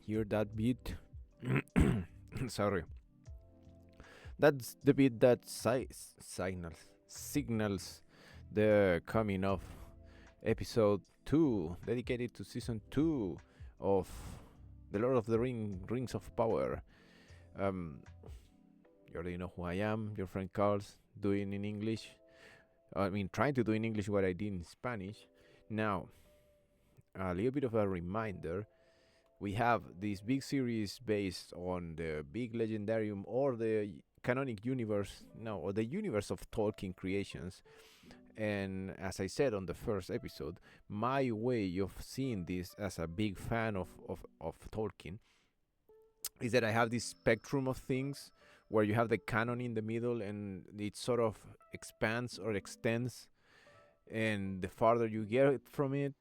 Hear that beat? Sorry. That's the beat that signals the coming of episode 2, dedicated to season 2 of The Lord of the Rings of Power. You already know who I am, your friend Carlz, doing in English. Trying to do in English what I did in Spanish. Now, a little bit of a reminder. We have this big series based on the big legendarium or the canonic universe, or the universe of Tolkien creations. And as I said on the first episode, my way of seeing this as a big fan of Tolkien is that I have this spectrum of things where you have the canon in the middle and it sort of expands or extends. And the farther you get from it,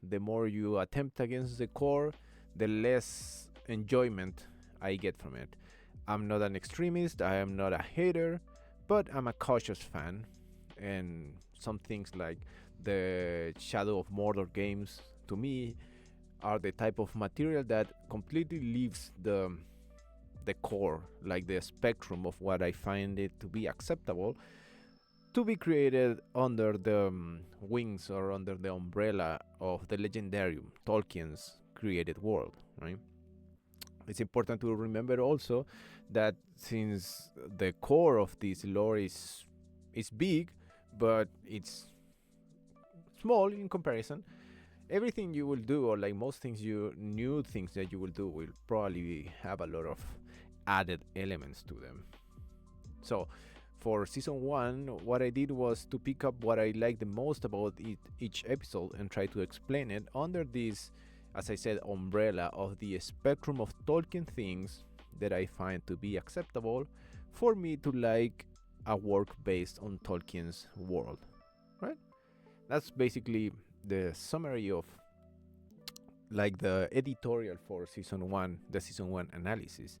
the more you attempt against the core, the less enjoyment I get from it. I'm not an extremist, I am not a hater, but I'm a cautious fan. And some things like the Shadow of Mordor games, to me, are the type of material that completely leaves the core, like the spectrum of what I find it to be acceptable, to be created under the wings or under the umbrella of the legendarium, Tolkien's created world, right? It's important to remember also that since the core of this lore is big, but it's small in comparison, everything you will do, or like most things, new things that you will do, will probably have a lot of added elements to them. So for season 1, what I did was to pick up what I liked the most about each episode and try to explain it under this, as I said, umbrella of the spectrum of Tolkien things that I find to be acceptable for me to like a work based on Tolkien's world, right? That's basically the summary of like the editorial for season 1, the season 1 analysis.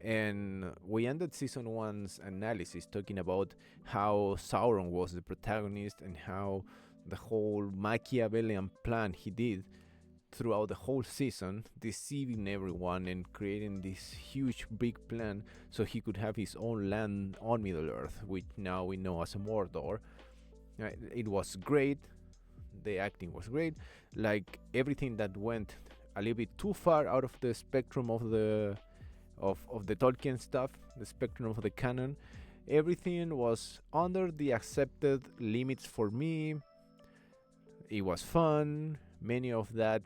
And we ended season 1's analysis talking about how Sauron was the protagonist and how the whole Machiavellian plan he did throughout the whole season, deceiving everyone and creating this huge big plan so he could have his own land on Middle-earth, which now we know as Mordor. It was great, the acting was great, like everything that went a little bit too far out of the spectrum of the Tolkien stuff, the spectrum of the canon, everything was under the accepted limits for me. It was fun. Many of that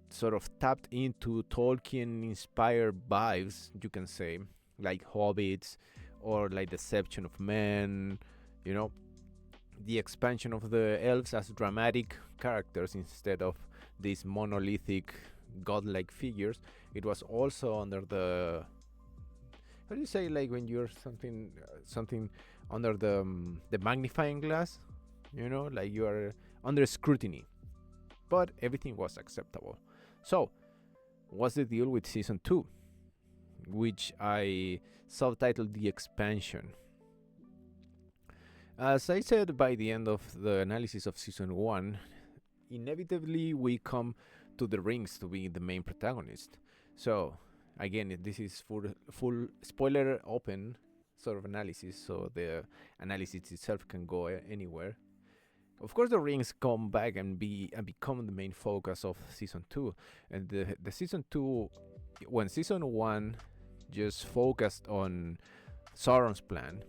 sort of tapped into Tolkien-inspired vibes, you can say, like Hobbits or like Deception of Men, the expansion of the elves as dramatic characters instead of these monolithic godlike figures. It was also under the, how do you say, like when you're something under the magnifying glass, like you are under scrutiny. But everything was acceptable. So, what's the deal with season 2, which I subtitled The Expansion? As I said, by the end of the analysis of season 1, inevitably we come to the rings to be the main protagonist. So, again, this is full spoiler open sort of analysis, so the analysis itself can go anywhere. Of course, the rings come back and become the main focus of season 2. And the season 2, when season 1 just focused on Sauron's plan,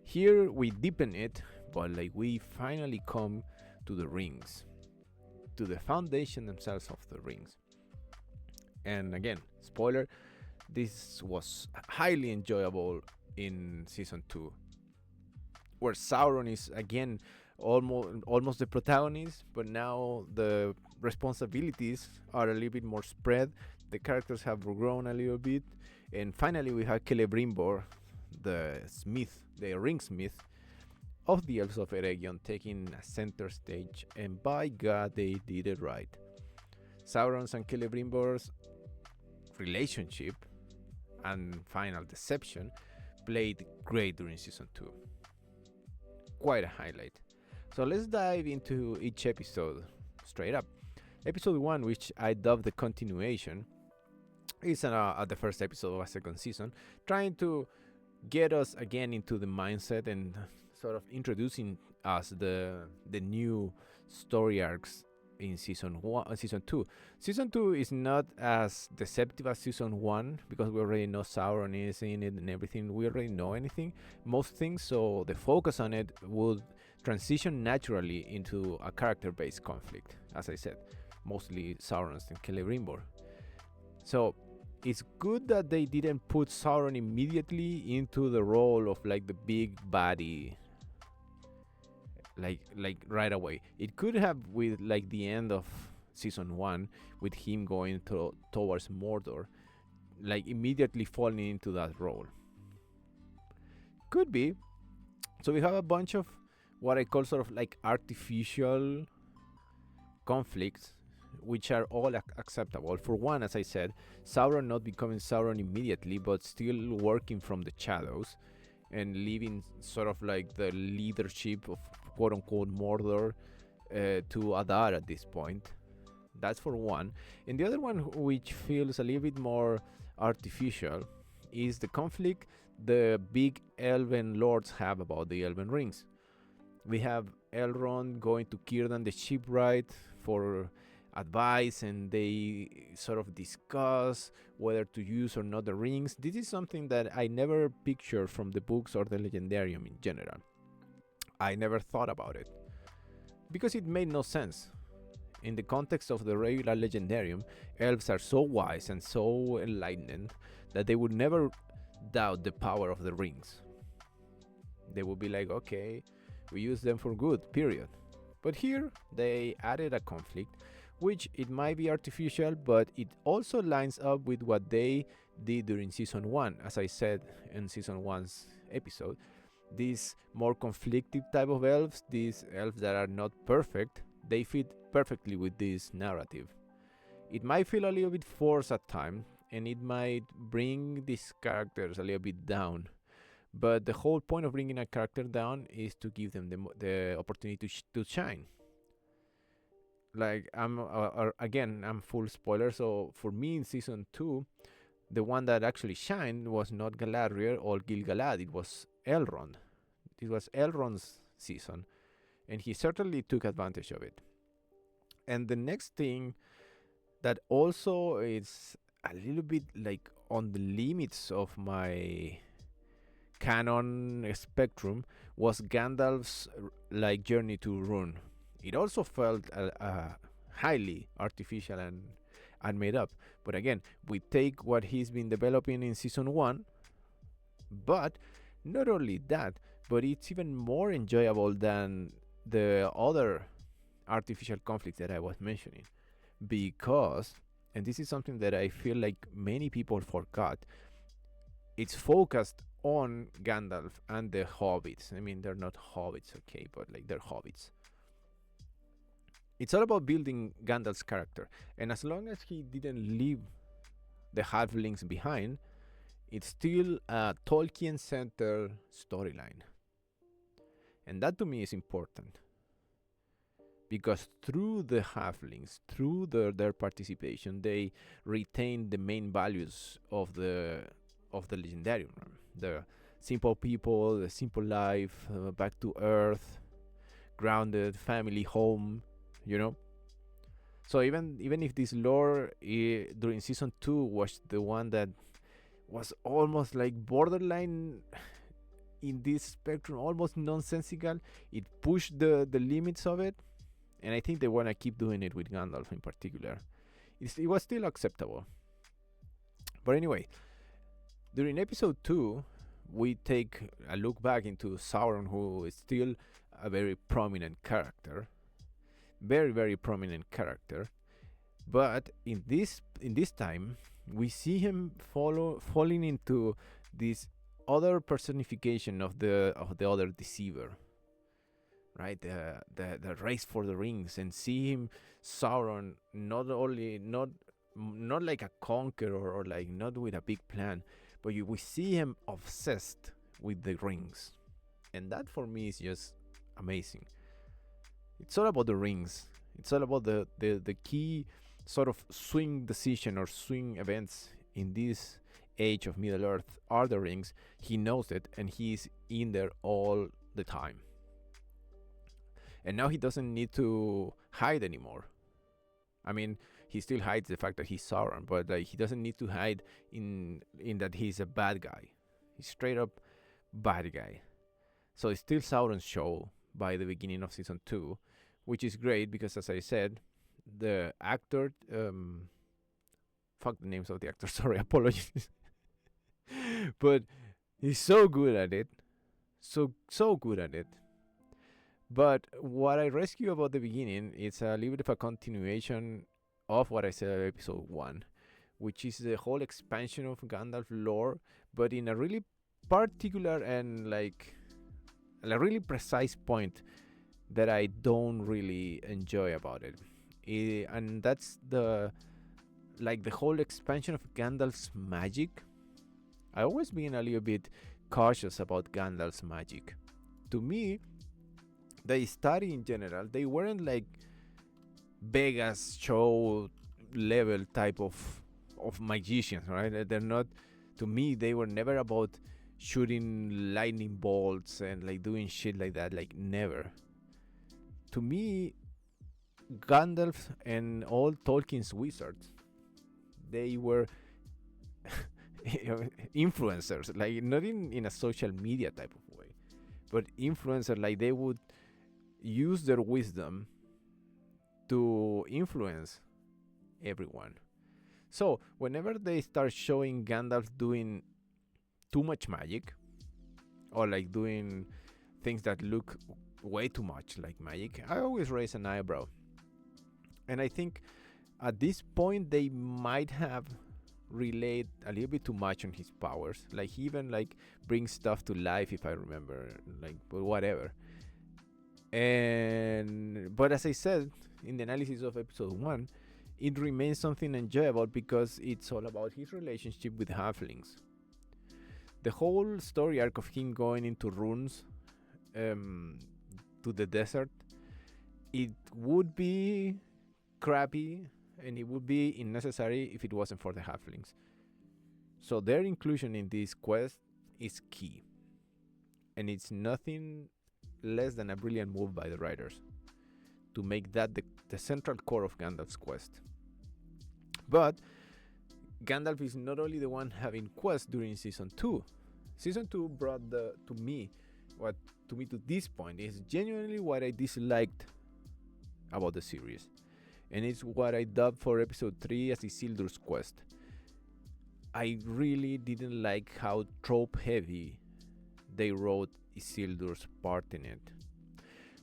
here we deepen it, but like we finally come to the rings, to the foundation themselves of the rings. And again, spoiler, this was highly enjoyable in season 2, where Sauron is again almost the protagonist, but now the responsibilities are a little bit more spread. The characters have grown a little bit, and finally we have Celebrimbor, the smith, the ringsmith of the Elves of Eregion, taking a center stage, and by God, they did it right. Sauron's and Celebrimbor's relationship and final deception played great during season 2. Quite a highlight. So let's dive into each episode straight up. Episode 1, which I dubbed the continuation, It's at the first episode of a second season, trying to get us again into the mindset and sort of introducing us the new story arcs in season two. Season two is not as deceptive as season one because we already know Sauron is in it and everything. We already know anything, most things. So the focus on it would transition naturally into a character-based conflict, as I said, mostly Sauron's and Celebrimbor. So it's good that they didn't put Sauron immediately into the role of like the big baddie, like right away. It could have with like the end of season one, with him going towards Mordor, like immediately falling into that role. Could be. So we have a bunch of what I call sort of like artificial conflicts, which are all acceptable. For one, as I said, Sauron not becoming Sauron immediately, but still working from the shadows and leaving sort of like the leadership of quote unquote Mordor to Adar at this point. That's for one. And the other one, which feels a little bit more artificial, is the conflict the big elven lords have about the elven rings. We have Elrond going to Círdan the shipwright for advice, and they sort of discuss whether to use or not the rings. This is something that I never pictured from the books or the legendarium in general. I never thought about it because it made no sense. In the context of the regular legendarium, elves are so wise and so enlightened that they would never doubt the power of the rings. They would be like, okay, we use them for good, period. But here they added a conflict, which it might be artificial, but it also lines up with what they did during season one. As I said in season one's episode, these more conflicted type of elves, these elves that are not perfect, they fit perfectly with this narrative. It might feel a little bit forced at times, and it might bring these characters a little bit down. But the whole point of bringing a character down is to give them the opportunity to shine. Like again, I'm full spoiler. So for me in season two, the one that actually shined was not Galadriel or Gil-galad. It was Elrond. It was Elrond's season, and he certainly took advantage of it. And the next thing that also is a little bit like on the limits of my canon spectrum was Gandalf's like journey to Rune. It also felt highly artificial and made up. But again, we take what he's been developing in season one, but not only that, but it's even more enjoyable than the other artificial conflicts that I was mentioning, because, and this is something that I feel like many people forgot, it's focused on Gandalf and the hobbits. I mean, they're not hobbits, okay, but like they're hobbits. It's all about building Gandalf's character, and as long as he didn't leave the halflings behind, it's still a Tolkien-centered storyline, and that to me is important because through the halflings, through their participation, they retain the main values of the legendarium, the simple people, the simple life, back to earth, grounded, family, home, you know. So even if this lore during season 2 was the one that was almost like borderline in this spectrum, almost nonsensical, it pushed the limits of it, and I think they want to keep doing it with Gandalf in particular. It was still acceptable. But anyway, during episode 2, we take a look back into Sauron, who is still a very prominent character. Very, very prominent character. But in this time, we see him falling into this other personification of the other deceiver. Right? The race for the rings, and see him Sauron not like a conqueror or like not with a big plan, but we see him obsessed with the rings, and that for me is just amazing. It's all about the rings. It's all about the key sort of swing decision or swing events in this age of Middle Earth are the rings. He knows it, and he's in there all the time. And now he doesn't need to hide anymore. I mean, he still hides the fact that he's Sauron, but like he doesn't need to hide in that he's a bad guy. He's straight up bad guy. So it's still Sauron's show by the beginning of season 2, which is great because, as I said, the actor, fuck the names of the actors. Sorry, apologies. But he's so good at it, so good at it. But what I rescue about the beginning is a little bit of a continuation of what I said at episode 1, which is the whole expansion of Gandalf lore, but in a really particular and like a really precise point that I don't really enjoy about it. And that's the whole expansion of Gandalf's magic. I always been a little bit cautious about Gandalf's magic. To me, the study in general, they weren't like Vegas show level type of magicians, right? They're not. To me, they were never about shooting lightning bolts and like doing shit like that. Like never. To me, Gandalf and all Tolkien's wizards, they were influencers, like not in a social media type of way, but influencers. Like they would use their wisdom to influence everyone. So whenever they start showing Gandalf doing too much magic, or like doing things that look way too much like magic, I always raise an eyebrow. And I think at this point they might have relayed a little bit too much on his powers. Like he even like brings stuff to life, if I remember, like, but whatever. But as I said in the analysis of episode 1, it remains something enjoyable because it's all about his relationship with halflings. The whole story arc of him going into runes, to the desert, it would be crappy and it would be unnecessary if it wasn't for the halflings. So their inclusion in this quest is key, and it's nothing less than a brilliant move by the writers to make that the central core of Gandalf's quest. But Gandalf is not only the one having quests during season 2. Season 2 brought to me to this point is genuinely what I disliked about the series, and it's what I dubbed for episode 3 as Isildur's quest. I really didn't like how trope heavy they wrote Isildur's part in it.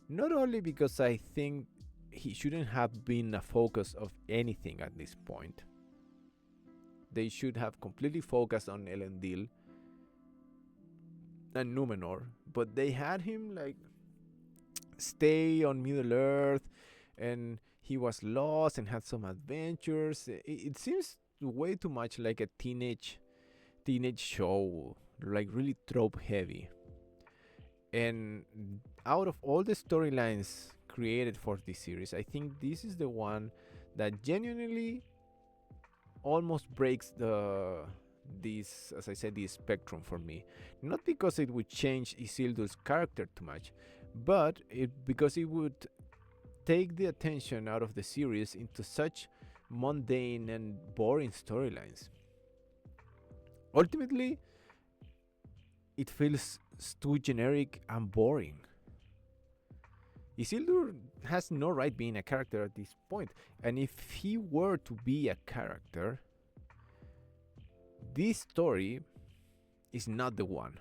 Not only because I think he shouldn't have been a focus of anything at this point. They should have completely focused on Elendil and Numenor, but they had him like stay on Middle Earth, and he was lost and had some adventures. It seems way too much like a teenage show, like really trope heavy. And out of all the storylines created for this series, I think this is the one that genuinely almost breaks this spectrum for me. Not because it would change Isildur's character too much, but because it would take the attention out of the series into such mundane and boring storylines. Ultimately, it feels too generic and boring. Isildur has no right being a character at this point, and if he were to be a character, this story is not the one.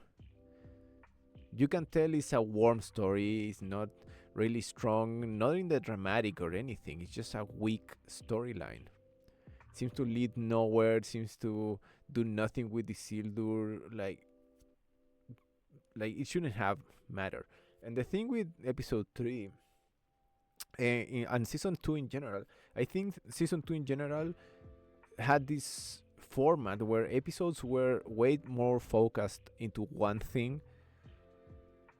You can tell it's a warm story, it's not really strong, not in the dramatic or anything, it's just a weak storyline. It seems to lead nowhere, it seems to do nothing with Isildur, like it shouldn't have mattered. And the thing with episode 3 and season 2 in general, I think season 2 in general had this format where episodes were way more focused into one thing,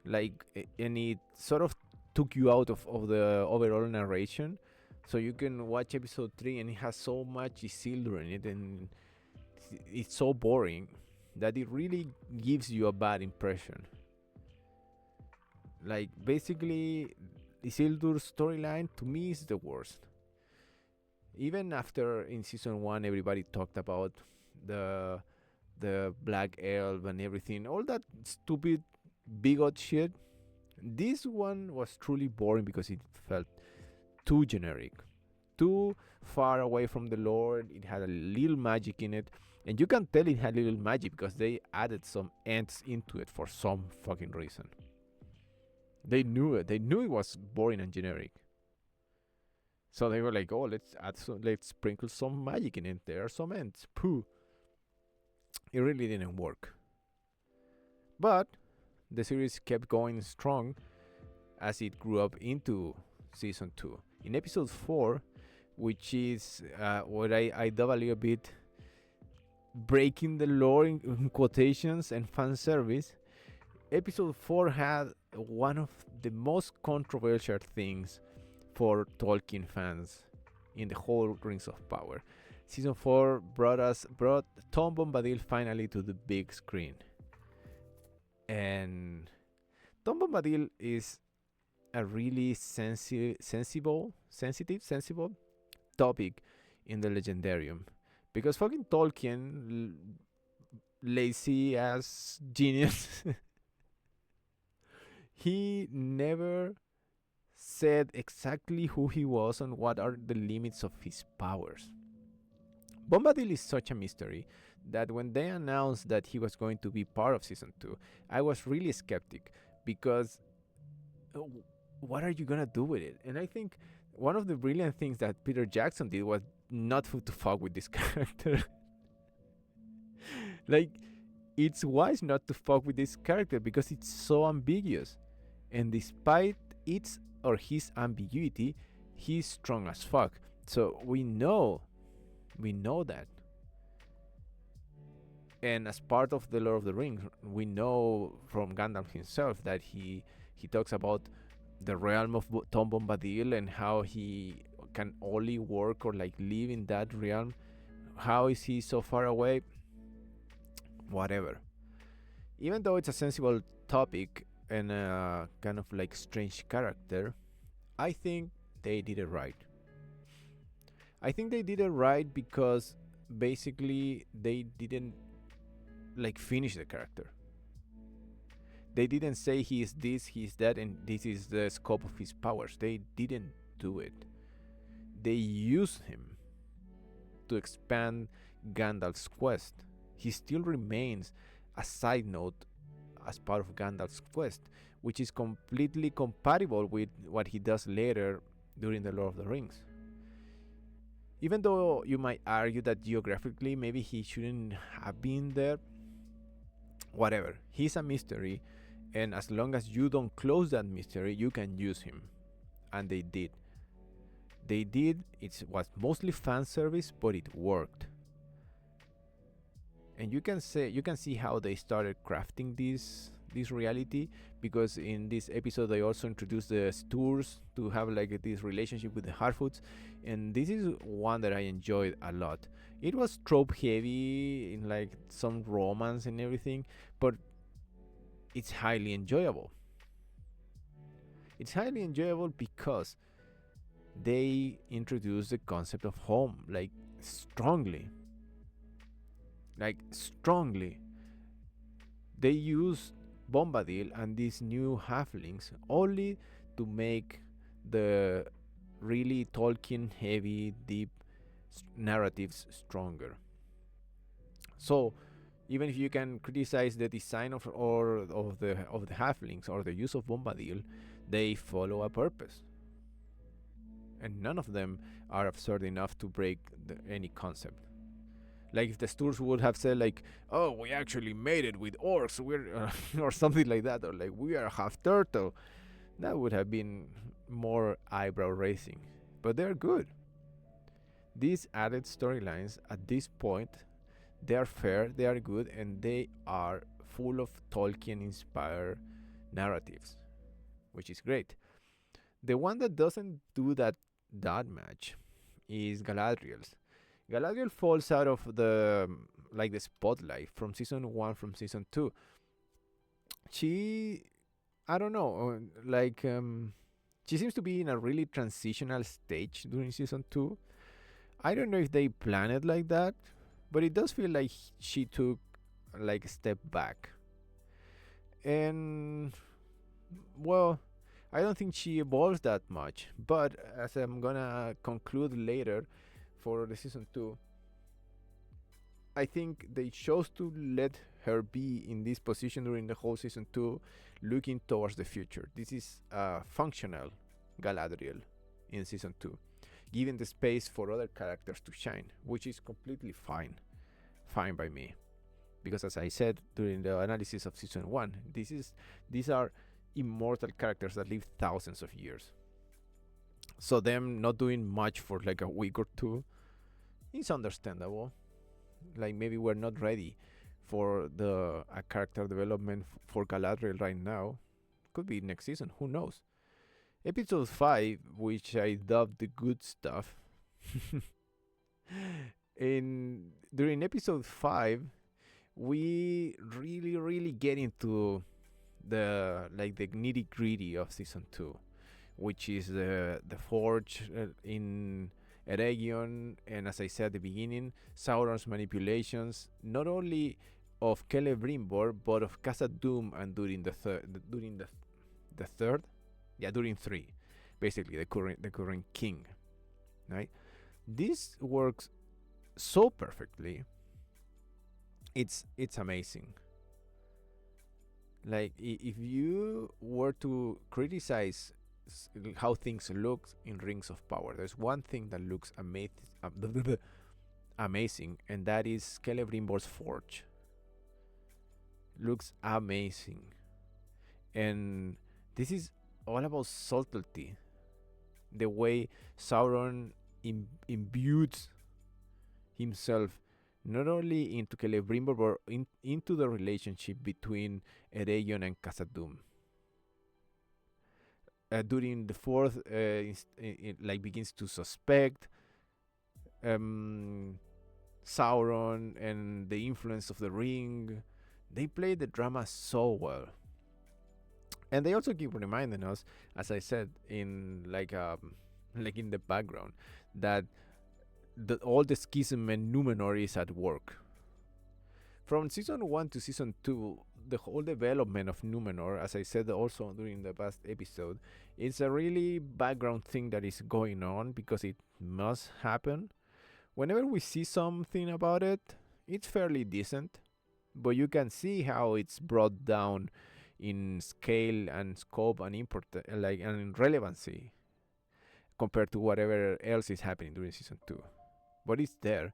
and it sort of took you out of the overall narration. So you can watch episode 3 and it has so much Isildur in it, and it's so boring that it really gives you a bad impression. Like basically, Isildur's storyline to me is the worst. Even after in season one, everybody talked about the the black elf and everything, all that stupid bigot shit. This one was truly boring because it felt too generic, too far away from the lore. It had a little magic in it, and you can tell it had little magic because they added some ants into it for some fucking reason. They knew it. They knew it was boring and generic. So they were like, "Oh, let's sprinkle some magic in it. There are some ants." Pooh. It really didn't work. But the series kept going strong as it grew up into season 2. In episode 4, which is what I dub a little bit breaking the lore in quotations and fan service, episode 4 had one of the most controversial things for Tolkien fans in the whole Rings of Power. Season 4 brought Tom Bombadil finally to the big screen. And Tom Bombadil is a really sensitive topic in the Legendarium. Because fucking Tolkien, lazy ass genius, he never said exactly who he was and what are the limits of his powers. Bombadil is such a mystery that when they announced that he was going to be part of season 2, I was really skeptic because what are you gonna do with it? And I think one of the brilliant things that Peter Jackson did was not to fuck with this character. Like, it's wise not to fuck with this character because it's so ambiguous. And despite its or his ambiguity, he's strong as fuck. So we know that. And as part of the Lord of the Rings, we know from Gandalf himself that he talks about the realm of Tom Bombadil and how he can only work or like live in that realm. How is he so far away? Whatever. Even though it's a sensible topic and a kind of like strange character, I think they did it right. I think they did it right because basically they didn't like finish the character. They didn't say he is this, he is that, and this is the scope of his powers. They didn't do it. They used him to expand Gandalf's quest. He still remains a side note as part of Gandalf's quest, which is completely compatible with what he does later during the Lord of the Rings. Even though you might argue that geographically maybe he shouldn't have been there, whatever. He's a mystery, and as long as you don't close that mystery, you can use him. And they did. It was mostly fan service, but it worked. And you can see how they started crafting this reality, because in this episode they also introduced the Stoors to have like this relationship with the Harfoots, and this is one that I enjoyed a lot. It was trope heavy in like some romance and everything, but it's highly enjoyable. It's highly enjoyable because they introduce the concept of home strongly. They use Bombadil and these new halflings only to make the really Tolkien heavy, deep narratives stronger. So even if you can criticize the design of the halflings or the use of Bombadil, they follow a purpose, and none of them are absurd enough to break any concept. Like if the Stoors would have said like, "Oh, we actually made it with orcs," or something like that, or like we are half turtle, that would have been more eyebrow raising. But they're good. These added storylines at this point, they are fair, they are good, and they are full of Tolkien-inspired narratives, which is great. The one that doesn't do that much is Galadriel's. Galadriel falls out of the like the spotlight from season 1, from season 2. She, I don't know, she seems to be in a really transitional stage during season 2. I don't know if they planned it like that, but it does feel like she took like a step back. And well, I don't think she evolves that much. But as I'm gonna conclude later for the season 2, I think they chose to let her be in this position during the whole season 2, looking towards the future. This is a functional Galadriel in season 2, giving the space for other characters to shine, which is completely fine by me. Because as I said during the analysis of season 1, these are immortal characters that live thousands of years. So them not doing much for like a week or two is understandable. Like maybe we're not ready for the a character development for Galadriel right now. Could be next season, who knows. Episode 5, which I dubbed the good stuff. In during episode 5, we really get into the nitty gritty of season 2, which is the forge in Eregion, and as I said at the beginning, Sauron's manipulations not only of Celebrimbor but of Khazad-dûm, and during the third, yeah, during 3, basically the current king, right? This works so perfectly. It's amazing. Like if you were to criticize how things look in Rings of Power, there's one thing that looks amazing, and that is Celebrimbor's forge. Looks amazing, and this is all about subtlety. The way Sauron imbues himself not only into Celebrimbor but into the relationship between Eregion and Khazad-dûm. During the fourth, it begins to suspect Sauron and the influence of the ring. They play the drama so well, and they also keep reminding us, as I said, in in the background, that all the schism and Numenor is at work. From season 1 to season 2, the whole development of Numenor, as I said also during the past episode, is a really background thing that is going on because it must happen. Whenever we see something about it, it's fairly decent, but you can see how it's brought down in scale and scope and and relevancy compared to whatever else is happening during season 2. But it's there.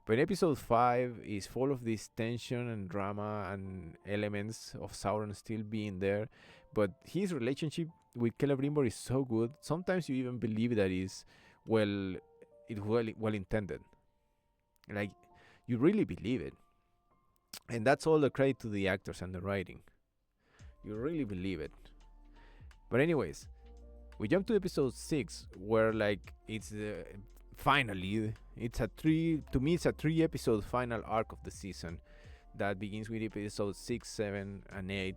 But episode 5 is full of this tension and drama and elements of Sauron still being there. But his relationship with Celebrimbor is so good. Sometimes you even believe that it's well intended. Like, you really believe it. And that's all the credit to the actors and the writing. You really believe it. But anyways, we jump to episode 6, where it's finally, it's a 3 episode final arc of the season that begins with episodes 6, 7, and 8.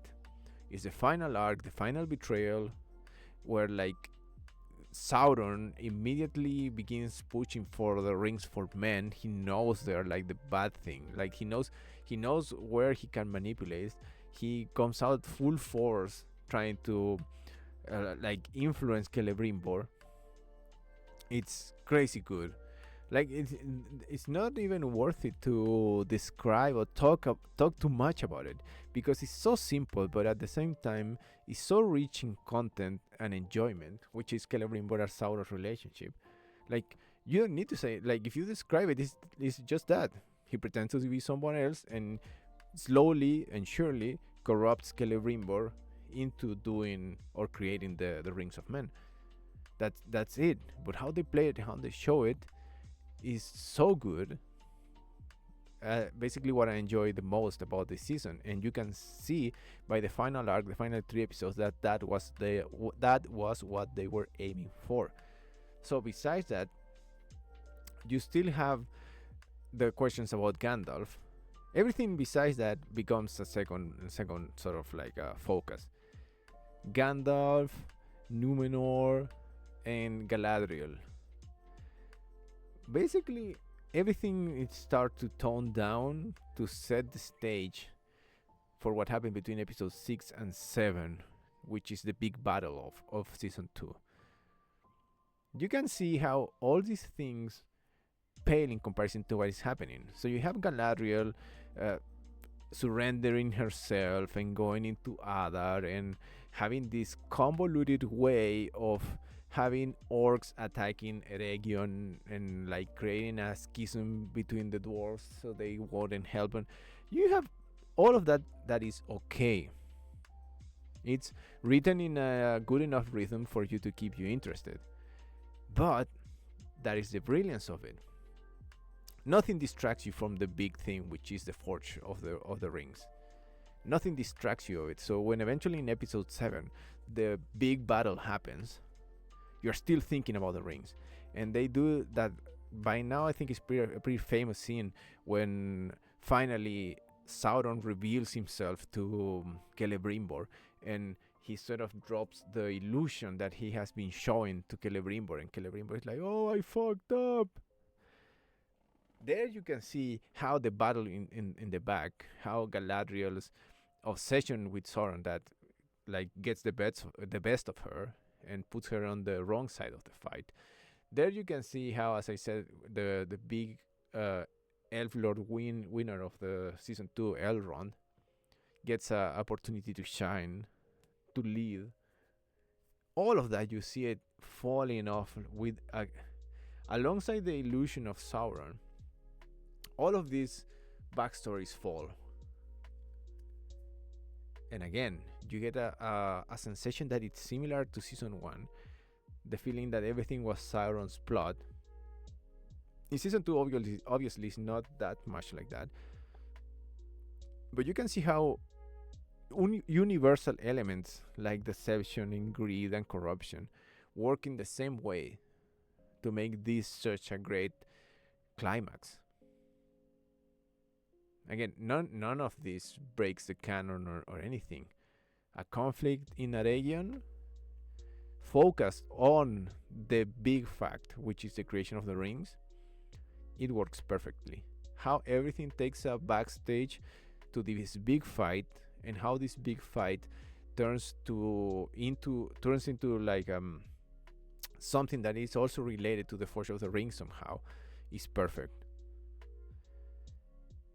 It's the final arc, the final betrayal, where Sauron immediately begins pushing for the rings for men. He knows they're the bad thing. He knows where he can manipulate. He comes out full force trying to influence Celebrimbor. It's crazy good. It's not even worth it to describe or talk too much about it, because it's so simple, but at the same time it's so rich in content and enjoyment, which is Celebrimbor and Sauron's relationship. You don't need to say, if you describe it, it's just that he pretends to be someone else and slowly and surely corrupts Celebrimbor into doing or creating the Rings of Men. That's it. But how they play it, how they show it, is so good. Basically what I enjoy the most about this season, and you can see by the final arc, the final 3 episodes, that was what they were aiming for. So besides that, you still have the questions about Gandalf. Everything besides that becomes a second sort of like a focus. Gandalf, Numenor, and Galadriel. Basically, everything it starts to tone down to set the stage for what happened between episodes 6 and 7, which is the big battle of season 2. You can see how all these things pale in comparison to what is happening. So you have Galadriel uh, surrendering herself and going into Adar and having this convoluted way of having orcs attacking Eregion and like creating a schism between the dwarves so they wouldn't help. And you have all of that is okay. It's written in a good enough rhythm for you to keep you interested. But that is the brilliance of it. Nothing distracts you from the big thing, which is the forge of the rings. Nothing distracts you of it. So when eventually in episode 7 the big battle happens, you're still thinking about the rings. And they do that by now. I think it's a pretty famous scene when finally Sauron reveals himself to Celebrimbor, and he sort of drops the illusion that he has been showing to Celebrimbor, and Celebrimbor is like, "Oh, I fucked up." There you can see how the battle in the back, how Galadriel's obsession with Sauron that like gets the best of her and puts her on the wrong side of the fight. There you can see how, as I said, the big Elf Lord winner of the season 2, Elrond, gets an opportunity to shine, to lead. All of that you see it falling off with alongside the illusion of Sauron. All of these backstories fall. And again, you get a sensation that it's similar to season 1. The feeling that everything was Sauron's plot. In season 2, obviously, it's not that much like that. But you can see how universal elements like deception and greed and corruption work in the same way to make this such a great climax. Again, none of this breaks the canon or anything. A conflict in a region focused on the big fact, which is the creation of the rings. It works perfectly. How everything takes a backstage to this big fight, and how this big fight turns into like something that is also related to the Forge of the Ring somehow, is perfect.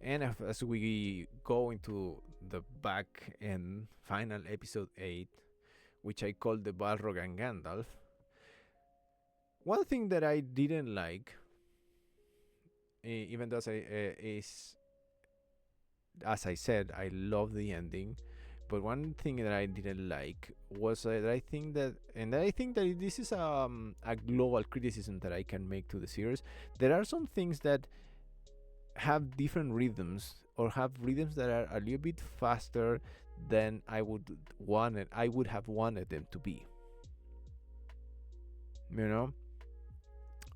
And as we go into the back and final episode 8, which I call the Balrog and Gandalf, one thing that I didn't like, even though is, as I said, I love the ending, but one thing that I didn't like was that I think that this is a global criticism that I can make to the series. There are some things that have different rhythms, or have rhythms that are a little bit faster than I would have wanted them to be. You know,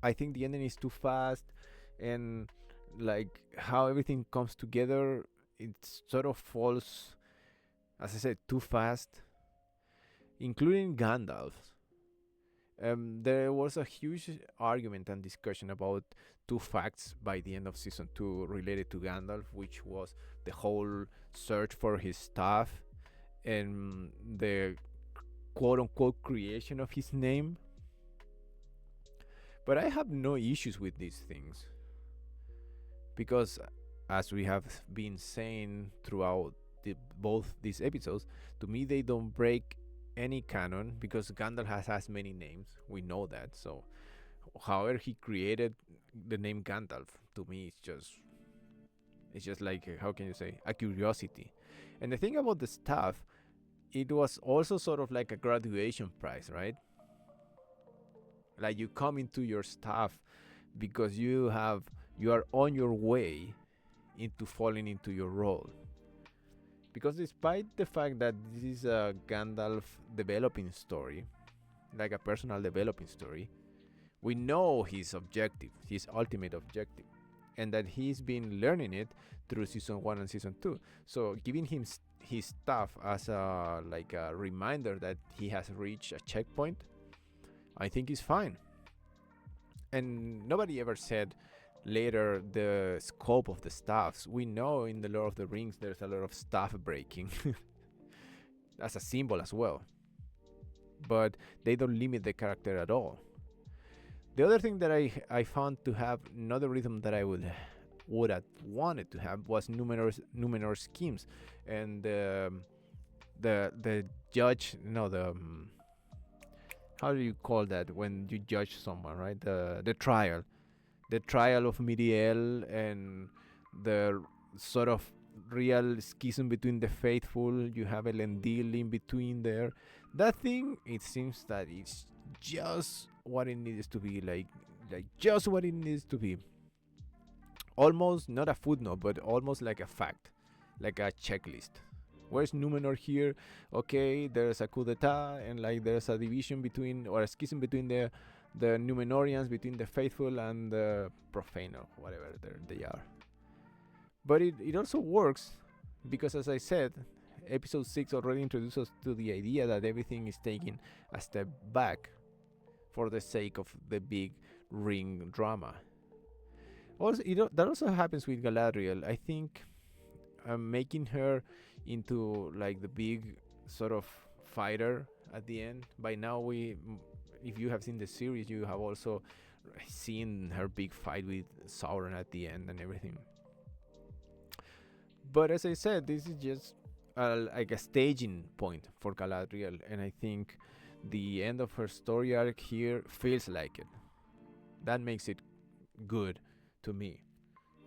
I think the ending is too fast, and like how everything comes together, it sort of falls, as I said, too fast, including Gandalf. There was a huge argument and discussion about two facts by the end of season 2 related to Gandalf, which was the whole search for his staff and the quote-unquote creation of his name. But I have no issues with these things, because as we have been saying throughout both these episodes, to me they don't break any canon, because Gandalf has many names. We know that. So however he created the name Gandalf, to me it's just like, how can you say, a curiosity. And the thing about the staff, it was also sort of like a graduation prize, right? Like you come into your staff because you are on your way into falling into your role. Because despite the fact that this is a Gandalf developing story, like a personal developing story, we know his objective, his ultimate objective. and that he's been learning it through season 1 and season 2. So giving him his stuff as a like a reminder that he has reached a checkpoint, I think is fine. And nobody ever said later the scope of the staffs. We know in the Lord of the Rings there's a lot of staff breaking as a symbol as well, but they don't limit the character at all. The other thing that I found to have not the rhythm that I would have wanted to have was Numenor schemes, and the judge, no, the how do you call that when you judge someone, right? The trial of Miriel, and the sort of real schism between the faithful. You have Elendil in between there. That thing, it seems that it's just what it needs to be, like just what it needs to be. Almost not a footnote, but almost like a fact, like a checklist. Where's Numenor here? Okay, there's a coup d'etat, and like there's a division between, or a schism between the Numenorians, between the faithful and the profane, or whatever they are. But it also works because, as I said, episode 6 already introduced us to the idea that everything is taking a step back for the sake of the big ring drama. Also, that also happens with Galadriel. I think making her into like the big sort of fighter at the end. By now, if you have seen the series, you have also seen her big fight with Sauron at the end and everything. But as I said, this is just like a staging point for Galadriel, and I think the end of her story arc here feels like it. That makes it good to me.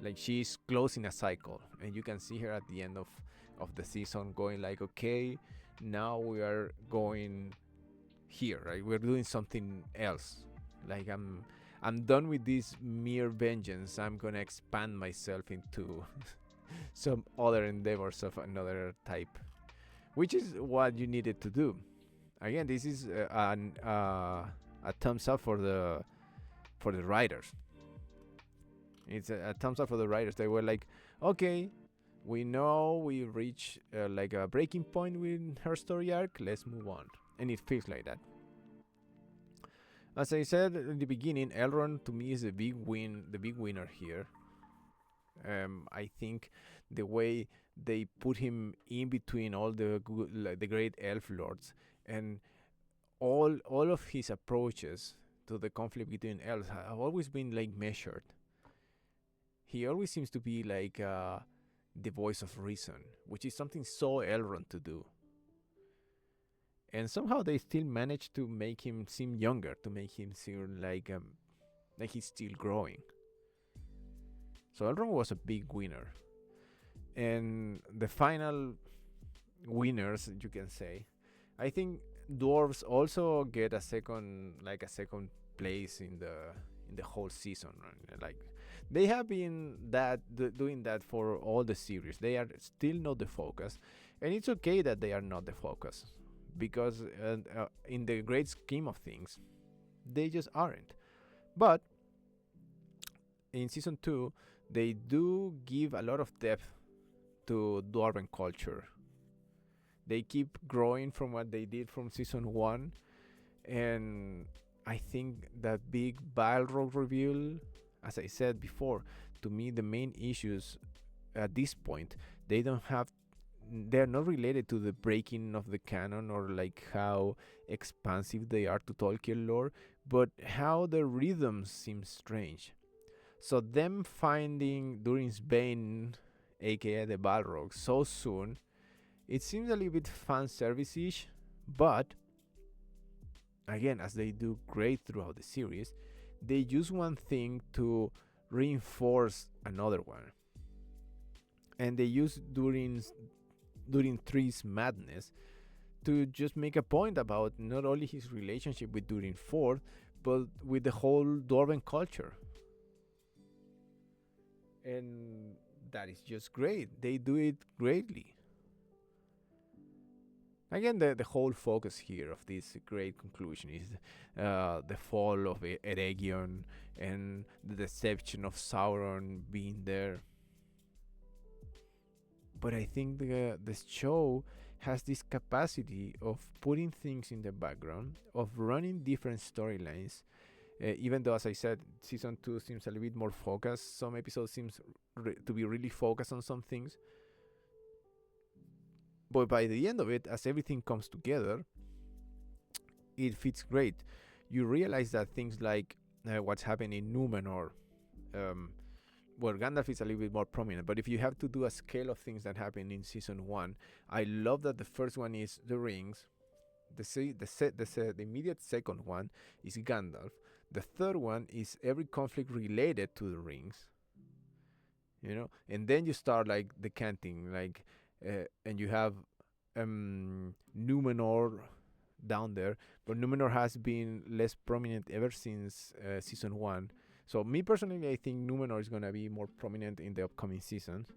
Like she's closing a cycle, and you can see her at the end of the season going like, okay, now we are going here, right? We're doing something else. Like I'm done with this mere vengeance. I'm gonna expand myself into some other endeavors of another type, which is what you needed to do. Again, this is a thumbs up for the writers. It's a thumbs up for the writers. They were like, okay, we know we reached like a breaking point with her story arc. Let's move on, and it feels like that. As I said in the beginning, Elrond to me is the big winner here. I think the way they put him in between all the the great elf lords, and all of his approaches to the conflict between elves have always been like measured. He always seems to be like the voice of reason, which is something so Elrond to do. And somehow they still manage to make him seem younger, to make him seem like he's still growing. So Elrond was a big winner. And the final winners, you can say, I think dwarves also get a second place in the whole season. Right? Like they have been doing that for all the series. They are still not the focus, and it's okay that they are not the focus, because in the great scheme of things, they just aren't. But in season 2, they do give a lot of depth to dwarven culture. They keep growing from what they did from season 1, and I think that big Balrog reveal, as I said before, to me the main issues at this point, they're not related to the breaking of the canon or like how expansive they are to Tolkien lore, but how the rhythms seem strange. So them finding Durin's Bane, aka the Balrog, so soon, it seems a little bit fan service-ish, but again, as they do great throughout the series, they use one thing to reinforce another one. And they use Durin 3's madness to just make a point about not only his relationship with Durin 4, but with the whole Dwarven culture. And that is just great. They do it greatly. Again, the whole focus here of this great conclusion is the fall of Eregion and the deception of Sauron being there. But I think the show has this capacity of putting things in the background, of running different storylines. Even though, as I said, season 2 seems a little bit more focused, some episodes seems to be really focused on some things. But by the end of it, as everything comes together, it fits great. You realize that things like what's happening in Numenor, um, where Gandalf is a little bit more prominent. But if you have to do a scale of things that happen in season 1, I love that the first one is the rings. The immediate second one is Gandalf. The third one is every conflict related to the rings. And then you start like decanting, like, and you have Numenor down there, but Numenor has been less prominent ever since season 1. So me personally, I think Numenor is gonna be more prominent in the upcoming seasons.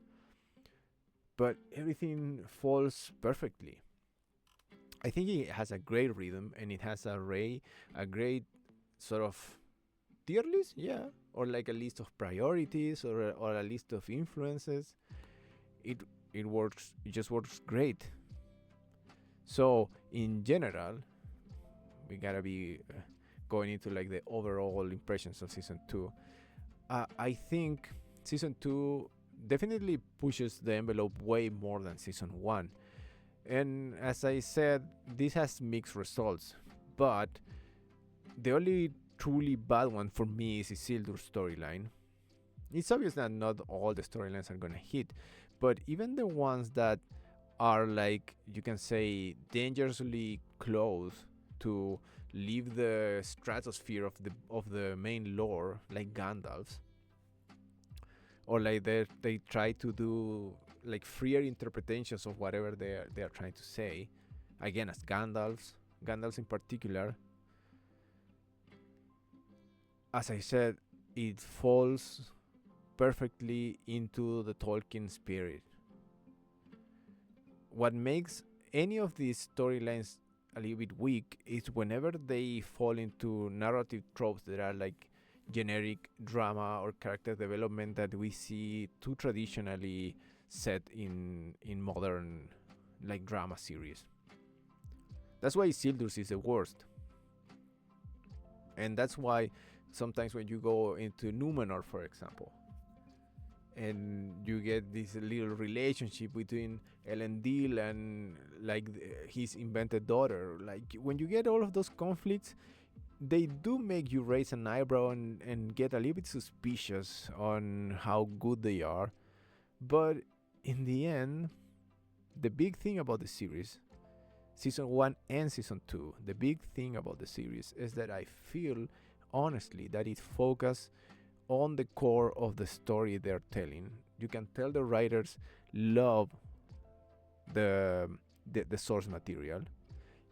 But everything falls perfectly. I think it has a great rhythm, and it has a great sort of tier list, yeah, or like a list of priorities, or a list of influences. It works. It just works great. So in general, we gotta be going into like the overall impressions of season 2. I think season 2 definitely pushes the envelope way more than season 1. And as I said, this has mixed results, but the only truly bad one for me is Isildur's storyline. It's obvious that not all the storylines are gonna hit, but even the ones that are, like, you can say, dangerously close to leave the stratosphere of the main lore, like Gandalf's, or like they try to do like freer interpretations of whatever they are trying to say. Again, as Gandalf's in particular, as I said, it falls perfectly into the Tolkien spirit. What makes any of these storylines a little bit weak is whenever they fall into narrative tropes that are like generic drama or character development that we see too traditionally set in modern like drama series. That's why Isildur's is the worst. And that's why sometimes when you go into Numenor, for example, and you get this little relationship between Elendil and like his invented daughter, like when you get all of those conflicts, they do make you raise an eyebrow and get a little bit suspicious on how good they are. But in the end, the big thing about the series, season 1 and season 2, the big thing about the series is that I feel honestly that it focuses on the core of the story they're telling. You can tell the writers love the source material.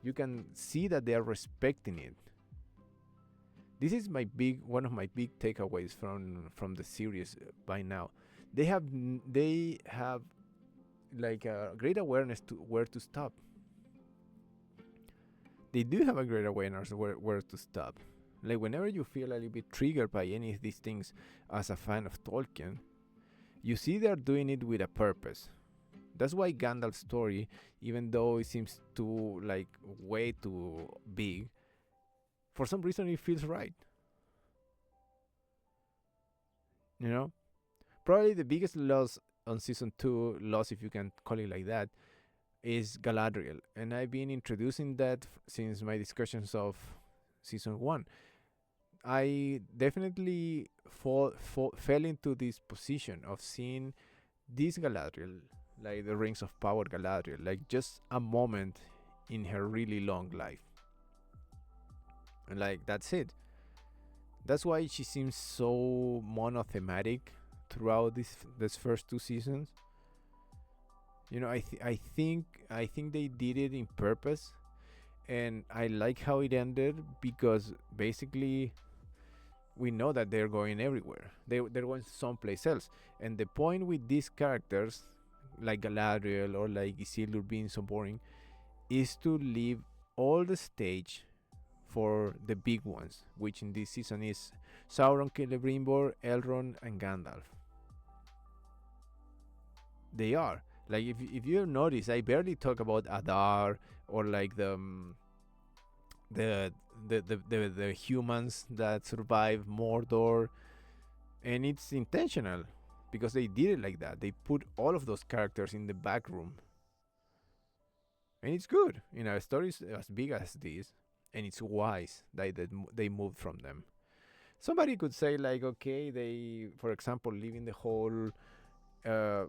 You can see that they are respecting it. This is one of my big takeaways from the series by now. They have like a great awareness to where to stop. They do have a great awareness where to stop. Like whenever you feel a little bit triggered by any of these things as a fan of Tolkien, you see they're doing it with a purpose. That's why Gandalf's story, even though it seems too like way too big, for some reason it feels right. You know? Probably the biggest loss on season 2, loss if you can call it like that, is Galadriel. And I've been introducing that since my discussions of season 1. I definitely fell into this position of seeing this Galadriel, like the Rings of Power Galadriel, like just a moment in her really long life. And like, that's it. That's why she seems so monothematic throughout this first 2 seasons. I think they did it in purpose, and I like how it ended because basically we know that they're going everywhere. They're going someplace else. And the point with these characters, like Galadriel or like Isildur being so boring, is to leave all the stage for the big ones, which in this season is Sauron, Celebrimbor, Elrond, and Gandalf. They are like, if you notice, I barely talk about Adar or like the the humans that survive Mordor, and it's intentional because they did it like that. They put all of those characters in the back room, and it's good. You know, stories as big as this, and it's wise that they moved from them. Somebody could say like, okay, they, for example, leaving the whole uh,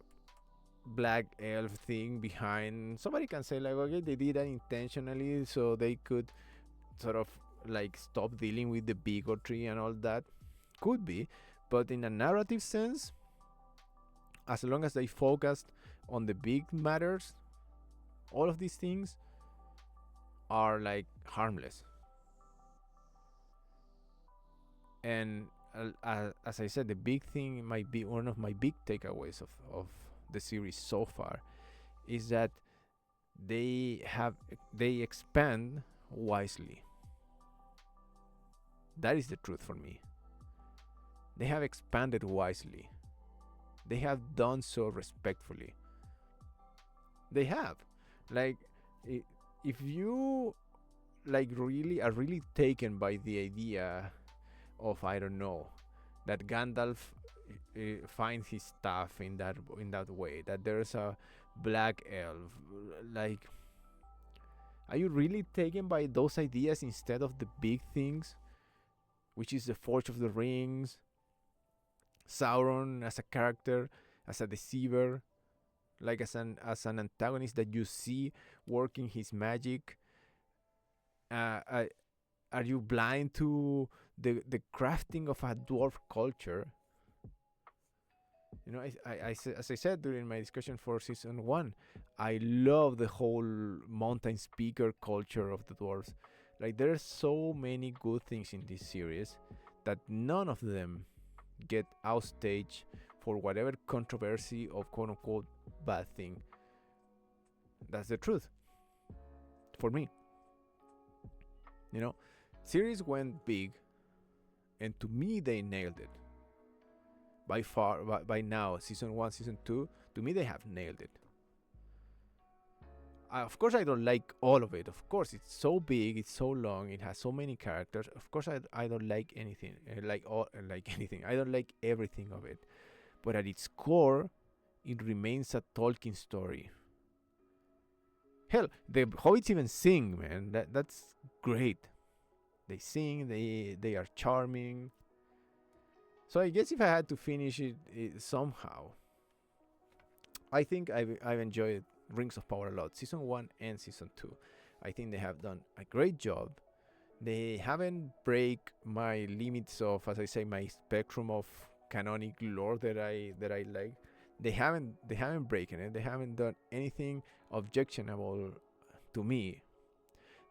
black elf thing behind. Somebody can say like, okay, they did that intentionally so they could sort of like stop dealing with the bigotry and all that. Could be, but in a narrative sense, as long as they focused on the big matters, all of these things are like harmless. And as I said, the big thing might be one of my big takeaways of the series so far is that they expand wisely. That is the truth for me. They have expanded wisely. They have done so respectfully. They have, like, if you like really are really taken by the idea of, I don't know, that Gandalf finds his stuff in that way, that there's a black elf, like, are you really taken by those ideas instead of the big things, which is the Forge of the Rings, Sauron as a character, as a deceiver, like as an antagonist that you see working his magic? Uh, uh, are you blind to the crafting of a dwarf culture? You know, as I said during my discussion for season 1, I love the whole mountain speaker culture of the dwarves. Like, there's so many good things in this series that none of them get outstage for whatever controversy of quote unquote bad thing. That's the truth for me. You know, series went big, and to me they nailed it. By far, by now, season 1, season 2, to me they have nailed it. Of course, I don't like all of it. Of course, it's so big, it's so long, it has so many characters. Of course, I don't like anything, like anything. I don't like everything of it. But at its core, it remains a Tolkien story. Hell, the hobbits even sing, man. That's great. They sing. They are charming. So I guess if I had to finish it somehow, I think I've enjoyed Rings of Power a lot. Season 1 and Season 2. I think they have done a great job. They haven't break my limits of, as I say, my spectrum of canonic lore that I like. They haven't broken it. They haven't done anything objectionable to me.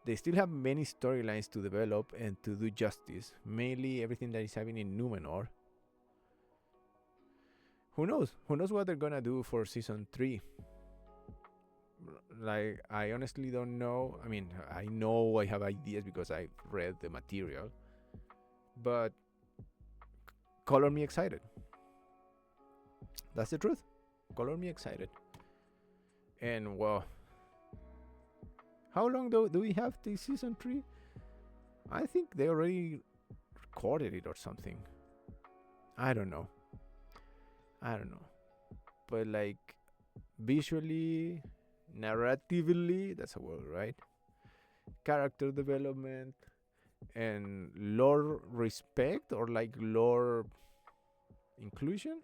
They still have many storylines to develop and to do justice. Mainly everything that is happening in Numenor. Who knows? Who knows what they're gonna do for season 3? Like, I honestly don't know. I mean, I know I have ideas because I've read the material, but color me excited. That's the truth. Color me excited. And well, how long do we have this season 3? I think they already recorded it or something. I don't know. But like, visually, narratively, that's a word, right? Character development and lore respect, or like lore inclusion,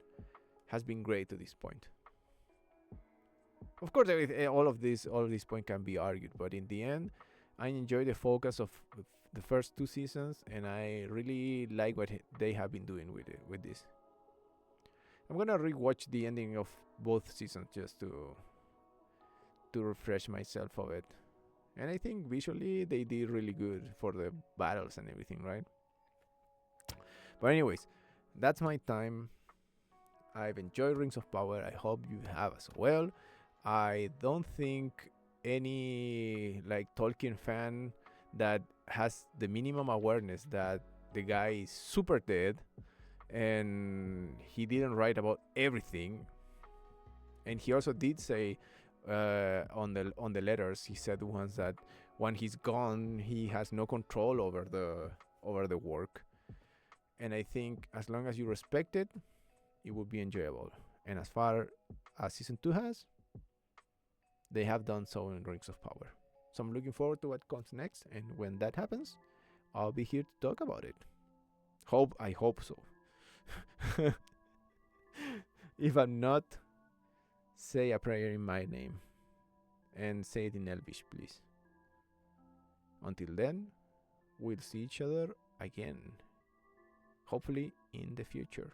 has been great to this point. Of course, all of this point can be argued, but in the end, I enjoy the focus of the first 2 seasons, and I really like what they have been doing with this. I'm gonna rewatch the ending of both seasons just to refresh myself of it. And I think visually they did really good for the battles and everything, right? But anyways, that's my time. I've enjoyed Rings of Power. I hope you have as well. I don't think any like Tolkien fan that has the minimum awareness that the guy is super dead and he didn't write about everything. And he also did say on the letters, he said once that when he's gone, he has no control over the work. And I think as long as you respect it, it will be enjoyable. And as far as season 2 has, they have done so in Rings of Power. So I'm looking forward to what comes next, and when that happens, I'll be here to talk about it. I hope so. If I'm not, say a prayer in my name. And say it in Elvish, please. Until then, we'll see each other again. Hopefully in the future.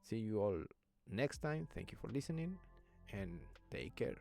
See you all next time. Thank you for listening and take care.